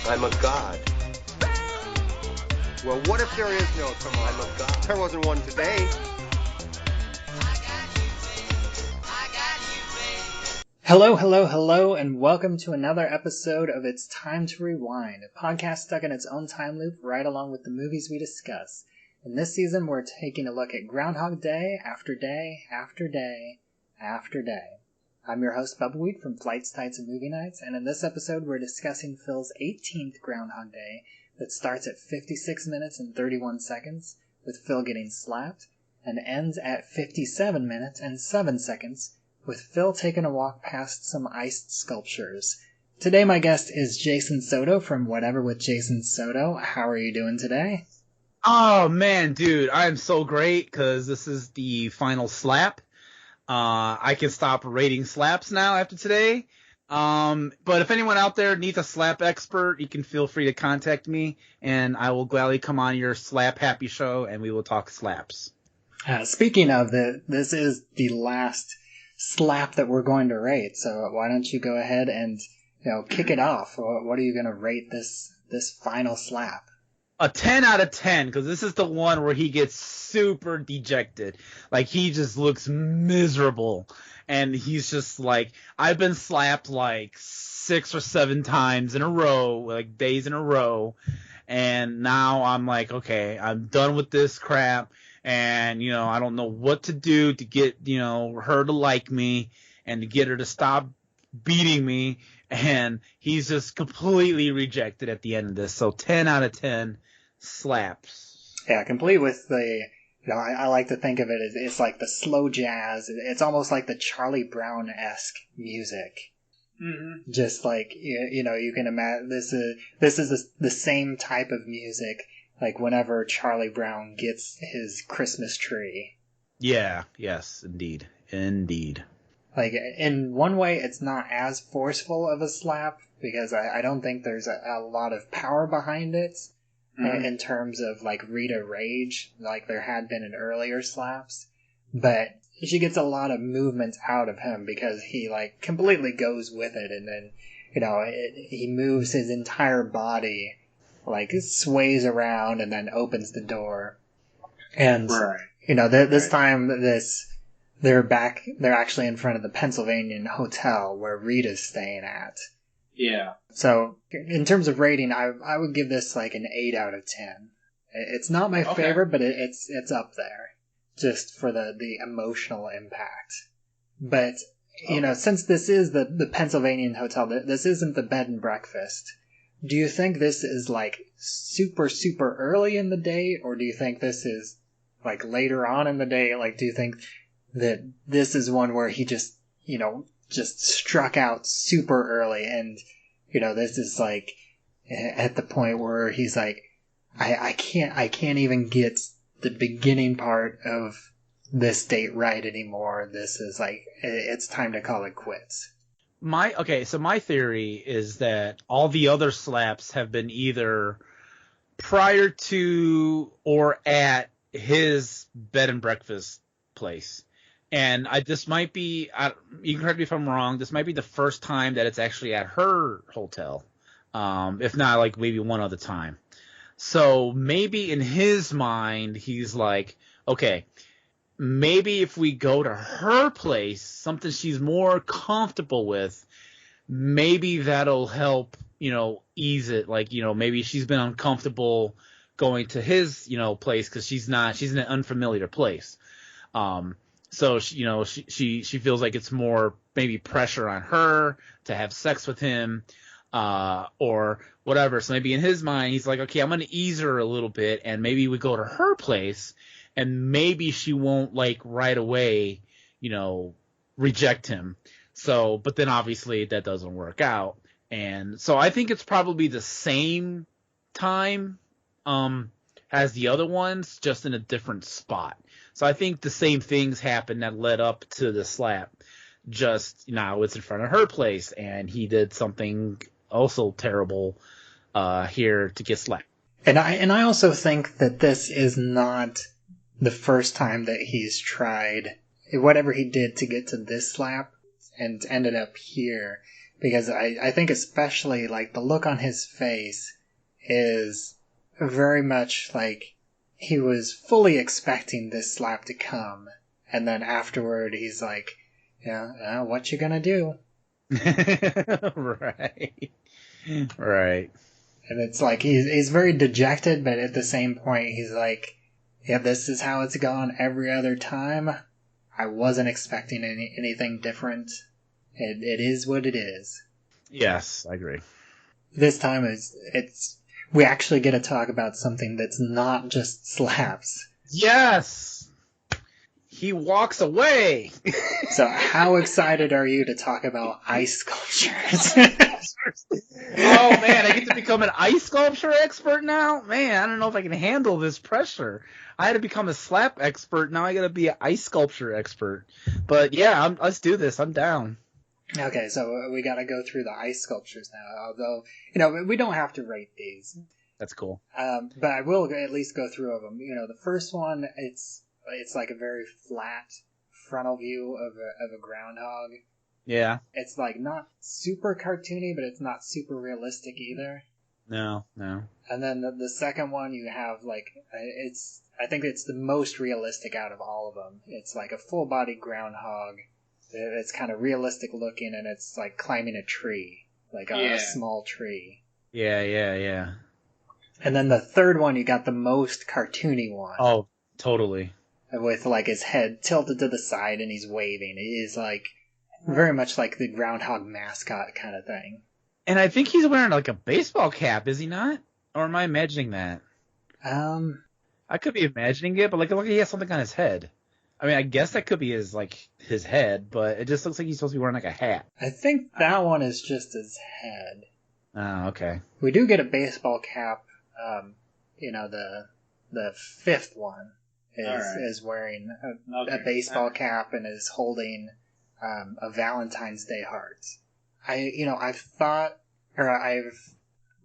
I'm a god. Well, what if there is no tomorrow? I'm a god. There wasn't one today. Hello, hello, hello, and welcome to another episode of It's Time to Rewind, a podcast stuck in its own time loop right along with the movies we discuss. In this season, we're taking a look at Groundhog Day after day after day after day. I'm your host, Bubbleweed from Flights, Tights, and Movie Nights, and in this episode, we're discussing Phil's 18th Groundhog Day that starts at 56 minutes and 31 seconds, with Phil getting slapped, and ends at 57 minutes and 7 seconds, with Phil taking a walk past some iced sculptures. Today my guest is Jason Soto from Whatever with Jason Soto. How are you doing today? Oh man, dude, I am so great because this is the final slap. I can stop rating slaps now after today. But if anyone out there needs a slap expert, you can feel free to contact me, and I will gladly come on your slap happy show, and we will talk slaps. Speaking of, this is the last slap that we're going to rate, so why don't you go ahead and kick it off? What are you going to rate this final slap? A 10 out of 10, because this is the one where he gets super dejected. Like, he just looks miserable. And he's just like, I've been slapped like 6 or 7 times in a row, like days in a row. And now I'm like, okay, I'm done with this crap. And, I don't know what to do to get, her to like me and to get her to stop beating me. And he's just completely rejected at the end of this. So 10 out of 10 slaps. Yeah, complete with the, I like to think of it as it's like the slow jazz. It's almost like the Charlie Brown-esque music. Mm-hmm. Just like, you can imagine this is the same type of music like whenever Charlie Brown gets his Christmas tree. Yeah, yes, indeed. Indeed. Like, in one way, it's not as forceful of a slap, because I don't think there's a lot of power behind it, in terms of, like, Rita Rage, like there had been in earlier slaps. But she gets a lot of movement out of him, because he, like, completely goes with it, and then, he moves his entire body, like, sways around, and then opens the door. And, this time, they're actually in front of the Pennsylvania hotel where Rita's staying at. Yeah. So, in terms of rating, I would give this like an 8 out of 10. It's not my favorite, but it's up there. Just for the emotional impact. But, since this is the Pennsylvania hotel, this isn't the bed and breakfast. Do you think this is like super, super early in the day, or do you think this is like later on in the day? Like, do you think that this is one where he just struck out super early, and, this is like at the point where he's like, I can't even get the beginning part of this date right anymore. This is like, it's time to call it quits. So my theory is that all the other slaps have been either prior to or at his bed and breakfast place. And this might be, you can correct me if I'm wrong, this might be the first time that it's actually at her hotel. If not, like, maybe one other time. So maybe in his mind, he's like, okay, maybe if we go to her place, something she's more comfortable with, maybe that'll help, ease it. Like, maybe she's been uncomfortable going to his, place because she's in an unfamiliar place. So, she feels like it's more maybe pressure on her to have sex with him, or whatever. So maybe in his mind, he's like, okay, I'm going to ease her a little bit, and maybe we go to her place, and maybe she won't, like, right away, reject him. So, but then obviously that doesn't work out. And so I think it's probably the same time, as the other ones, just in a different spot. So I think the same things happened that led up to the slap. Just now it's in front of her place, and he did something also terrible here to get slapped. And I also think that this is not the first time that he's tried whatever he did to get to this slap and ended up here. because I think especially like the look on his face is very much like he was fully expecting this slap to come, and then afterward he's like, yeah, what you gonna do? Right. Right. And it's like he's very dejected, but at the same point he's like, yeah, this is how it's gone every other time. I wasn't expecting anything different. It is what it is. Yes, I agree. This time it's we actually get to talk about something that's not just slaps. Yes! He walks away! So how excited are you to talk about ice sculptures? Oh man, I get to become an ice sculpture expert now? Man, I don't know if I can handle this pressure. I had to become a slap expert, now I gotta be an ice sculpture expert. But yeah, let's do this, I'm down. Okay, so we gotta go through the ice sculptures now, although, we don't have to rate these. That's cool. But I will at least go through of them. The first one, it's like a very flat frontal view of a groundhog. Yeah. It's like not super cartoony, but it's not super realistic either. No. And then the second one, you have like I think it's the most realistic out of all of them. It's like a full body groundhog. It's kind of realistic looking, and it's like climbing a tree, like a small tree. Yeah. And then the third one, you got the most cartoony one. Oh, totally. With like his head tilted to the side and he's waving. It is like very much like the groundhog mascot kind of thing. And I think he's wearing like a baseball cap, is he not? Or am I imagining that? I could be imagining it, but look, he has something on his head. I mean, I guess that could be his head, but it just looks like he's supposed to be wearing like a hat. I think that one is just his head. Oh, okay. We do get a baseball cap. The fifth one is wearing a baseball cap and is holding a Valentine's Day heart. I've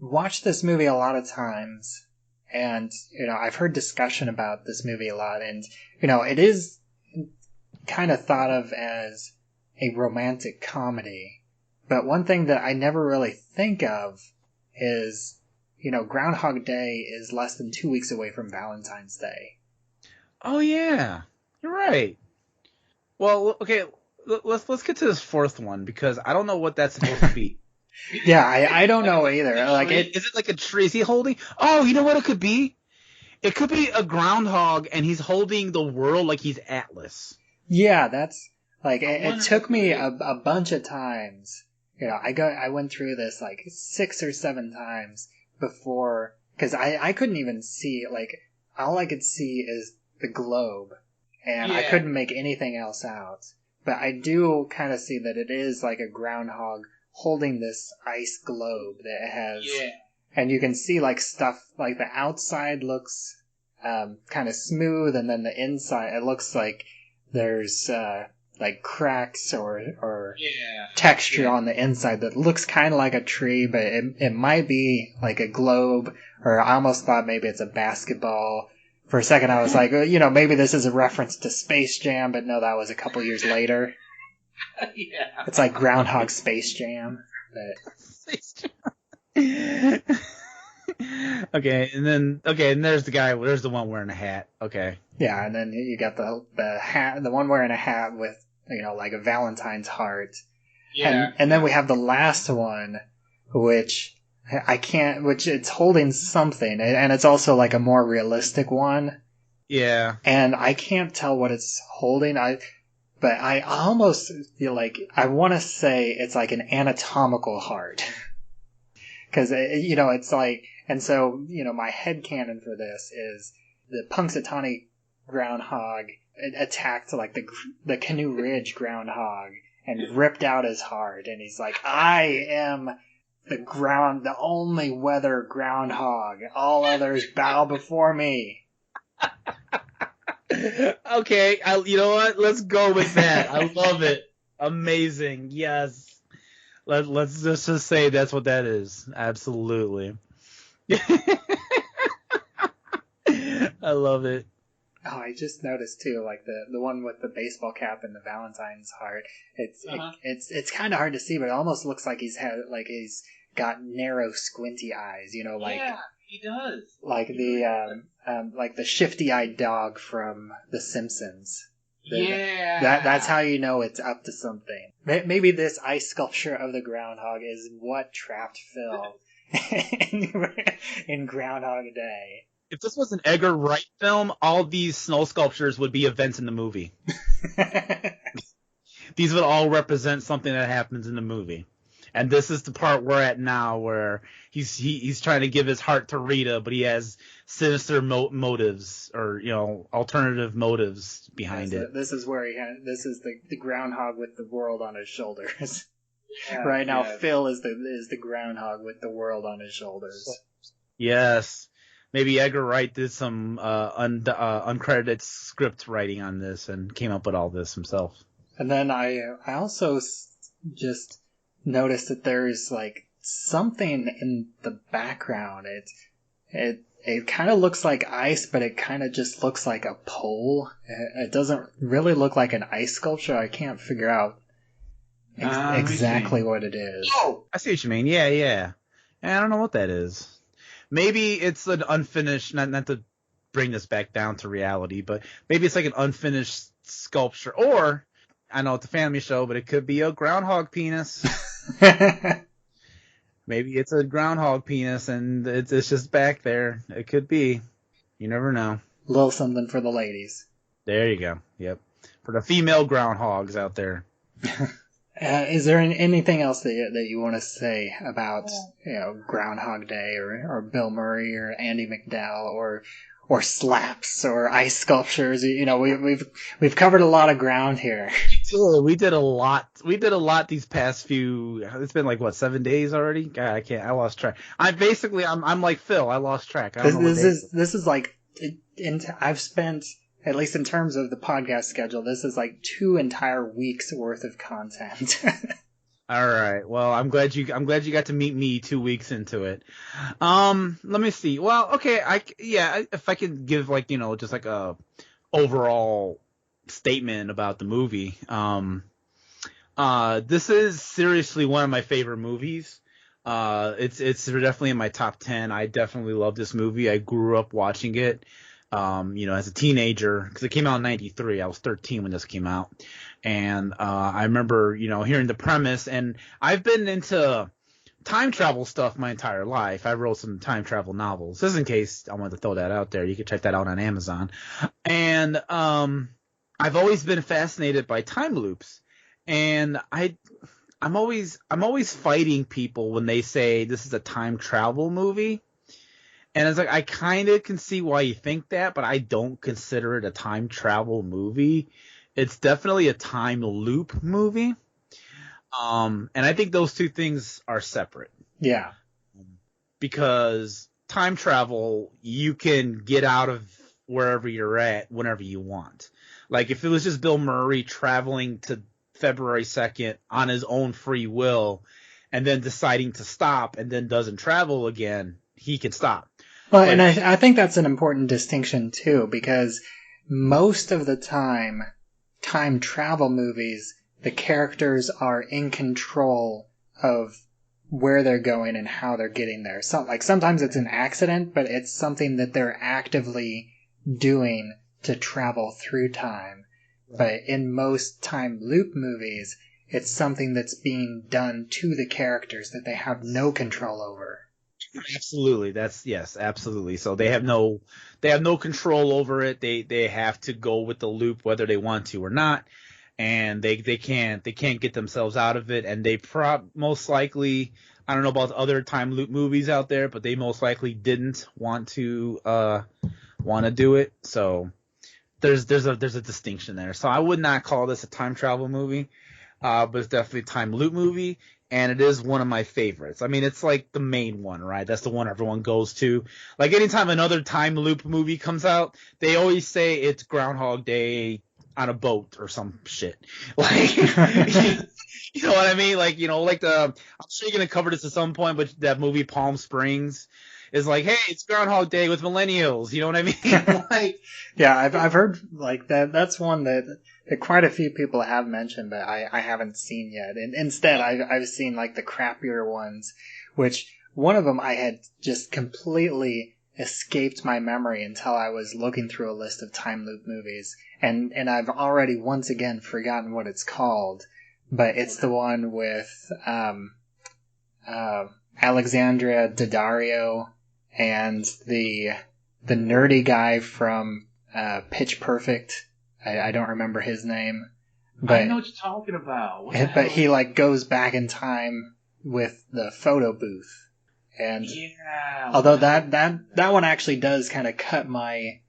watched this movie a lot of times, and I've heard discussion about this movie a lot, and it is kind of thought of as a romantic comedy, but one thing that I never really think of is Groundhog Day is less than 2 weeks away from Valentine's Day. Oh yeah, you're right. Well, okay, let's get to this fourth one because I don't know what that's supposed to be. Yeah, I don't know either. Is it like a tree? Is he holding? Oh, you know what it could be? It could be a groundhog, and he's holding the world like he's Atlas. Yeah, that's like it took me a bunch of times. I went through this like 6 or 7 times before, because I couldn't even see, like, all I could see is the globe, and I couldn't make anything else out. But I do kind of see that it is like a groundhog holding this ice globe that has, and you can see like stuff, like the outside looks kind of smooth, and then the inside, it looks like there's like cracks or texture on the inside that looks kind of like a tree, but it might be like a globe, or I almost thought maybe it's a basketball. For a second I was like, maybe this is a reference to Space Jam, but no, that was a couple years later. Yeah. It's like Groundhog Space Jam. But... Space Jam. and there's the guy, there's the one wearing a hat. Okay. Yeah, and then you got the hat, the one wearing a hat with, like a Valentine's heart. Yeah. And then we have the last one, which it's holding something, and it's also like a more realistic one. Yeah. And I can't tell what it's holding. But I almost feel like I want to say it's like an anatomical heart. Because, it's like, and so, my headcanon for this is the Punxsutawney groundhog attacked like the Canoe Ridge groundhog and ripped out his heart, and he's like, I am the only weather groundhog, all others bow before me. Okay, you know what, let's go with that. I love it. Amazing. Yes, let's just say that's what that is. Absolutely. I love it. Oh, I just noticed too, like the one with the baseball cap and the Valentine's heart. It's kind of hard to see, but it almost looks like he's got narrow, squinty eyes. Like yeah, he does. Like like the shifty-eyed dog from The Simpsons. That's how you know it's up to something. Maybe this ice sculpture of the groundhog is what trapped Phil in Groundhog Day. If this was an Edgar Wright film, all these snow sculptures would be events in the movie. These would all represent something that happens in the movie. And this is the part we're at now, where he's trying to give his heart to Rita, but he has sinister motives, or alternative motives behind it. This is where this is the groundhog with the world on his shoulders. Yeah, right now, yeah. Phil is the groundhog with the world on his shoulders. Yes. Maybe Edgar Wright did some uncredited script writing on this and came up with all this himself. And then I also just noticed that there's like something in the background. It kind of looks like ice, but it kind of just looks like a pole. It doesn't really look like an ice sculpture. I can't figure out exactly what it is. Oh, I see what you mean. Yeah. I don't know what that is. Maybe it's an unfinished, not to bring this back down to reality, but maybe it's like an unfinished sculpture. Or, I know it's a family show, but it could be a groundhog penis. Maybe it's a groundhog penis and it's just back there. It could be. You never know. A little something for the ladies. There you go. Yep. For the female groundhogs out there. Is there anything else that you want to say about Groundhog Day or Bill Murray or Andy McDowell or slaps or ice sculptures? We've covered a lot of ground here. We did a lot. We did a lot these past few. It's been like 7 days already. God, I lost track. I'm like Phil. I lost track. This is like I've spent, at least in terms of the podcast schedule, this is like 2 entire weeks worth of content. All right. Well, I'm glad you got to meet me 2 weeks into it. Let me see. Well, okay. If I could give just like a overall statement about the movie. This is seriously one of my favorite movies. It's definitely in my top 10. I definitely love this movie. I grew up watching it. As a teenager, because it came out in 93. I was 13 when this came out. And I remember, hearing the premise. And I've been into time travel stuff my entire life. I wrote some time travel novels. Just in case I wanted to throw that out there. You can check that out on Amazon. And I've always been fascinated by time loops. And I'm always fighting people when they say this is a time travel movie. And it's like, I kind of can see why you think that, but I don't consider it a time travel movie. It's definitely a time loop movie. And I think those two things are separate. Yeah. Because time travel, you can get out of wherever you're at whenever you want. Like, if it was just Bill Murray traveling to February 2nd on his own free will and then deciding to stop and then doesn't travel again, he can stop. Well, and I think that's an important distinction, too, because most of the time travel movies, the characters are in control of where they're going and how they're getting there. So, sometimes it's an accident, but it's something that they're actively doing to travel through time. But in most time loop movies, it's something that's being done to the characters that they have no control over. Absolutely. Yes, absolutely. So they have no control over it. They have to go with the loop whether they want to or not. And they can't get themselves out of it. And they most likely, I don't know about other time loop movies out there, but they most likely didn't want to do it. So there's a distinction there. So I would not call this a time travel movie, but it's definitely a time loop movie. And it is one of my favorites. I mean, it's like the main one, right? That's the one everyone goes to. Like, anytime another time loop movie comes out, they always say it's Groundhog Day on a boat or some shit. Like, you know what I mean? Like, I'm sure you're going to cover this at some point, but that movie Palm Springs, is like, hey, it's Groundhog Day with millennials. You know what I mean? Like, Yeah, I've heard like that. That's one that quite a few people have mentioned, but I haven't seen yet. And instead, I've seen like the crappier ones, which one of them I had just completely escaped my memory until I was looking through a list of time loop movies, and I've already once again forgotten what it's called, but it's the one with Alexandria Daddario and the nerdy guy from Pitch Perfect. I don't remember his name, but I know what you're talking about. but he like goes back in time with the photo booth. And yeah, although that one actually does kind of cut my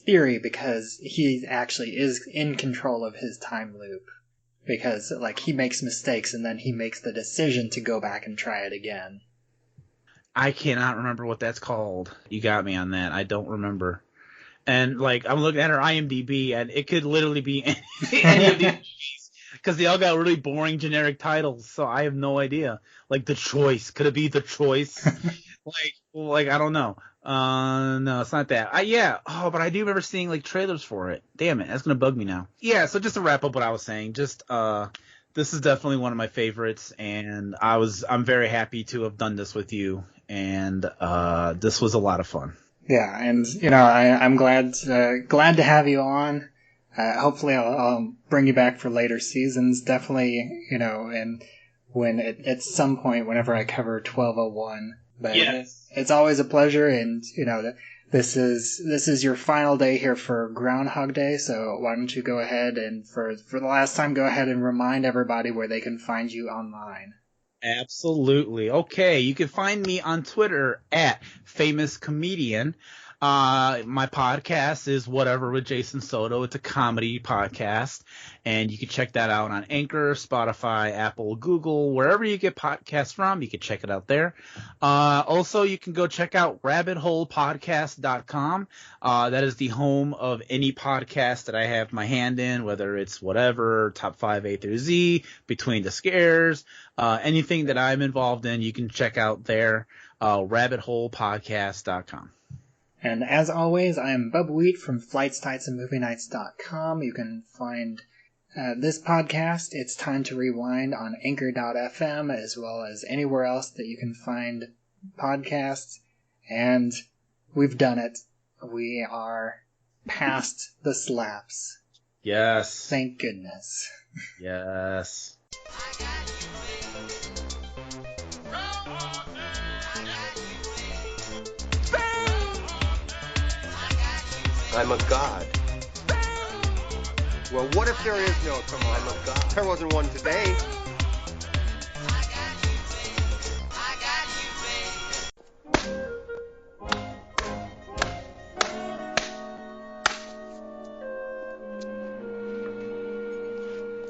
theory, because he actually is in control of his time loop, because like he makes mistakes and then he makes the decision to go back and try it again. I cannot remember what that's called. You got me on that. I don't remember. And like I'm looking at her IMDb, and it could literally be any of these movies, because they all got really boring generic titles. So I have no idea. Like The Choice, could it be The Choice? like I don't know. No, it's not that. Yeah. Oh, but I do remember seeing like trailers for it. Damn it, that's gonna bug me now. Yeah. So just to wrap up what I was saying, just this is definitely one of my favorites, and I'm very happy to have done this with you, and this was a lot of fun. Yeah, and I'm glad to have you on. Hopefully, I'll bring you back for later seasons. Definitely, and when at some point, whenever I cover 1201. But yes. It's always a pleasure, and this is your final day here for Groundhog Day. So why don't you go ahead and for the last time, go ahead and remind everybody where they can find you online. Absolutely. Okay, you can find me on Twitter at Famous Comedian. My podcast is Whatever with Jason Soto. It's a comedy podcast, and you can check that out on Anchor, Spotify, Apple, Google, wherever you get podcasts from. You can check it out there. Also, you can go check out rabbitholepodcast.com. That is the home of any podcast that I have my hand in, whether it's whatever, Top 5 A through Z, Between the Scares, anything that I'm involved in, you can check out there, rabbitholepodcast.com. And as always, I am Bub Wheat from FlightStitesAndMovieNights.com. You can find this podcast, It's Time to Rewind, on Anchor.fm, as well as anywhere else that you can find podcasts. And we've done it. We are past the slaps. Yes. Thank goodness. Yes. I'm a god. Well, what if there is no tomorrow? I'm a god. There wasn't one today.